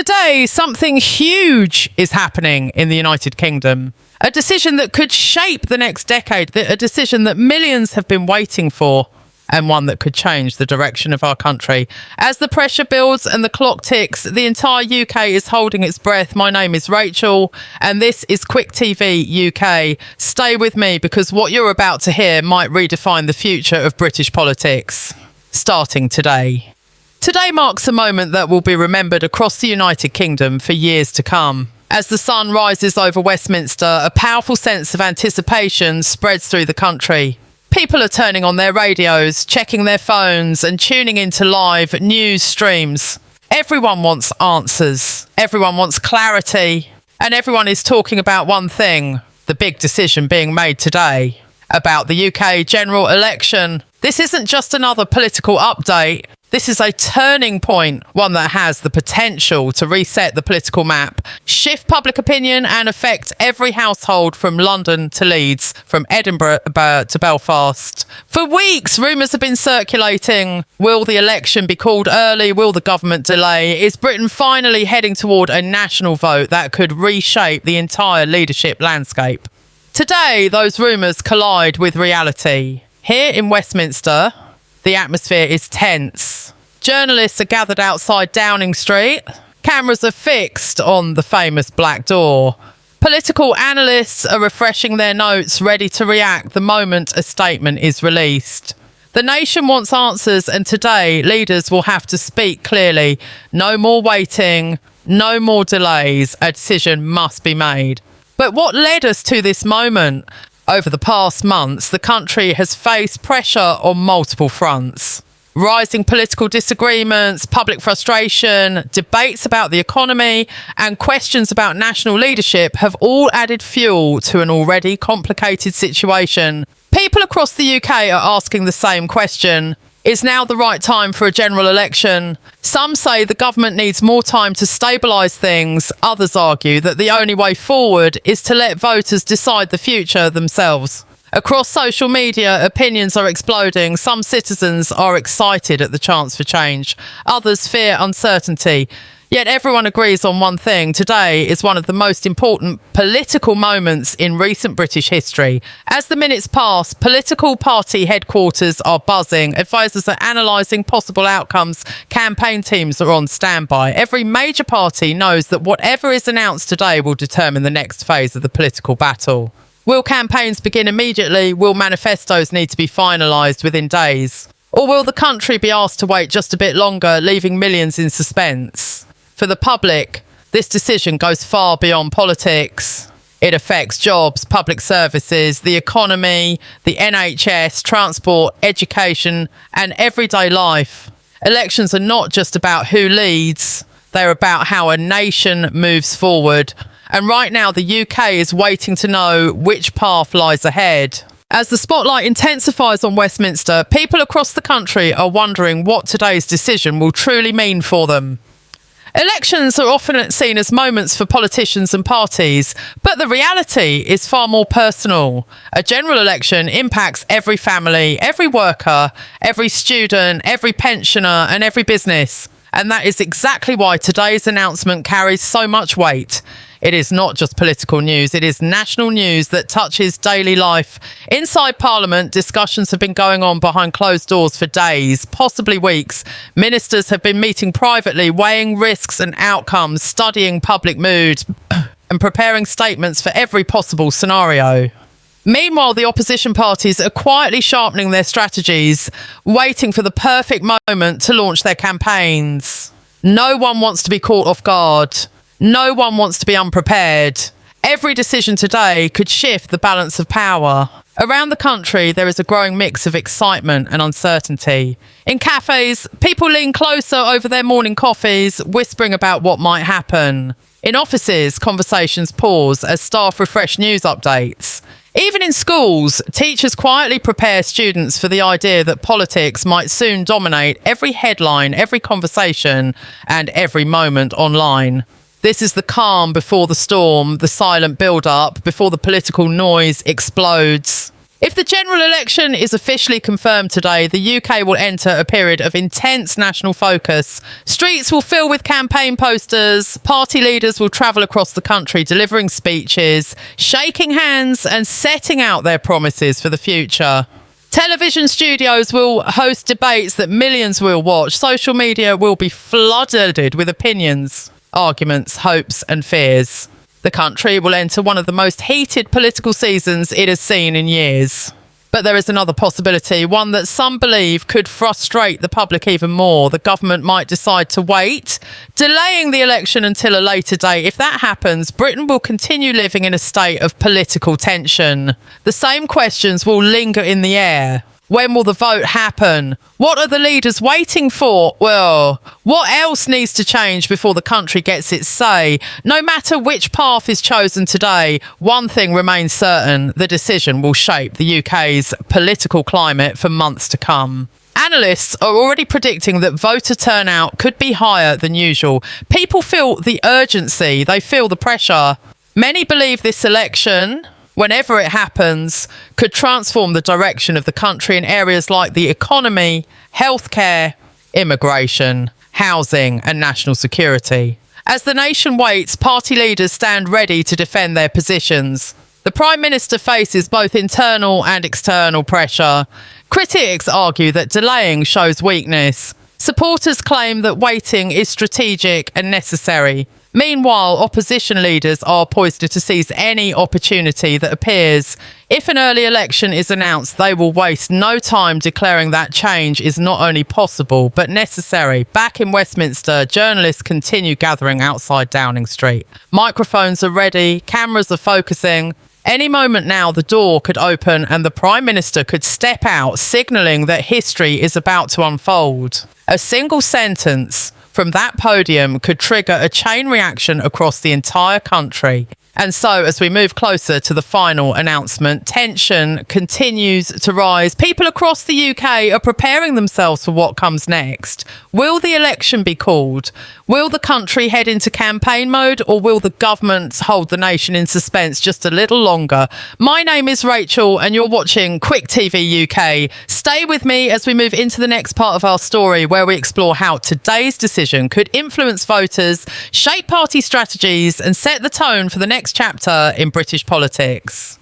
Today, something huge is happening in the United Kingdom. A decision that could shape the next decade, a decision that millions have been waiting for, and one that could change the direction of our country. As the pressure builds and the clock ticks, the entire UK is holding its breath. My name is Rachel, and this is Quick TV UK. Stay with me because what you're about to hear might redefine the future of British politics. Starting today. Today marks a moment that will be remembered across the United Kingdom for years to come. As the sun rises over Westminster, a powerful sense of anticipation spreads through the country. People are turning on their radios, checking their phones and tuning into live news streams. Everyone wants answers, everyone wants clarity, and everyone is talking about one thing, the big decision being made today about the UK general election. This isn't just another political update. This is a turning point, one that has the potential to reset the political map, shift public opinion and affect every household from London to Leeds, from Edinburgh to Belfast. For weeks, rumours have been circulating. Will the election be called early? Will the government delay? Is Britain finally heading toward a national vote that could reshape the entire leadership landscape? Today, those rumours collide with reality. Here in Westminster, the atmosphere is tense. Journalists are gathered outside Downing Street. Cameras are fixed on the famous Black Door. Political analysts are refreshing their notes, ready to react the moment a statement is released. The nation wants answers, and today leaders will have to speak clearly. No more waiting, no more delays. A decision must be made. But what led us to this moment? Over the past months, the country has faced pressure on multiple fronts. Rising political disagreements, public frustration, debates about the economy, and questions about national leadership have all added fuel to an already complicated situation. People across the UK are asking the same question. Is now the right time for a general election? Some say the government needs more time to stabilise things. Others argue that the only way forward is to let voters decide the future themselves. Across social media, opinions are exploding. Some citizens are excited at the chance for change. Others fear uncertainty. Yet everyone agrees on one thing. Today is one of the most important political moments in recent British history. As the minutes pass, political party headquarters are buzzing. Advisors are analysing possible outcomes. Campaign teams are on standby. Every major party knows that whatever is announced today will determine the next phase of the political battle. Will campaigns begin immediately? Will manifestos need to be finalised within days? Or will the country be asked to wait just a bit longer, leaving millions in suspense? For the public, this decision goes far beyond politics. It affects jobs, public services, the economy, the NHS, transport, education, and everyday life. Elections are not just about who leads, they're about how a nation moves forward. And right now, the UK is waiting to know which path lies ahead. As the spotlight intensifies on Westminster, people across the country are wondering what today's decision will truly mean for them. Elections are often seen as moments for politicians and parties, but the reality is far more personal. A general election impacts every family, every worker, every student, every pensioner, and every business. And that is exactly why today's announcement carries so much weight. It is not just political news, it is national news that touches daily life. Inside Parliament, discussions have been going on behind closed doors for days, possibly weeks. Ministers have been meeting privately, weighing risks and outcomes, studying public mood, and preparing statements for every possible scenario. Meanwhile, the opposition parties are quietly sharpening their strategies, waiting for the perfect moment to launch their campaigns. No one wants to be caught off guard. No one wants to be unprepared. Every decision today could shift the balance of power. Around the country, there is a growing mix of excitement and uncertainty. In cafes, people lean closer over their morning coffees, whispering about what might happen. In offices, conversations pause as staff refresh news updates. Even in schools, teachers quietly prepare students for the idea that politics might soon dominate every headline, every conversation, and every moment online. This is the calm before the storm, the silent build-up before the political noise explodes. If the general election is officially confirmed today, the UK will enter a period of intense national focus. Streets will fill with campaign posters, party leaders will travel across the country delivering speeches, shaking hands and setting out their promises for the future. Television studios will host debates that millions will watch. Social media will be flooded with opinions, arguments, hopes and fears. The country will enter one of the most heated political seasons it has seen in years. But there is another possibility, one that some believe could frustrate the public even more. The government might decide to wait, delaying the election until a later date. If that happens, Britain will continue living in a state of political tension. The same questions will linger in the air. When will the vote happen? What are the leaders waiting for? Well, what else needs to change before the country gets its say? No matter which path is chosen today, one thing remains certain: the decision will shape the UK's political climate for months to come. Analysts are already predicting that voter turnout could be higher than usual. People feel the urgency, they feel the pressure. Many believe this election, whenever it happens, could transform the direction of the country in areas like the economy, healthcare, immigration, housing and national security. As the nation waits, party leaders stand ready to defend their positions. The Prime Minister faces both internal and external pressure. Critics argue that delaying shows weakness. Supporters claim that waiting is strategic and necessary. Meanwhile, opposition leaders are poised to seize any opportunity that appears. If an early election is announced, they will waste no time declaring that change is not only possible, but necessary. Back in Westminster, journalists continue gathering outside Downing Street. Microphones are ready, cameras are focusing. Any moment now, the door could open and the Prime Minister could step out, signalling that history is about to unfold. A single sentence from that podium could trigger a chain reaction across the entire country. And so, as we move closer to the final announcement, tension continues to rise. People across the UK are preparing themselves for what comes next. Will the election be called? Will the country head into campaign mode, or will the government hold the nation in suspense just a little longer? My name is Rachel and you're watching Quick TV UK. Stay with me as we move into the next part of our story, where we explore how today's decision could influence voters, shape party strategies and set the tone for the next chapter in British politics.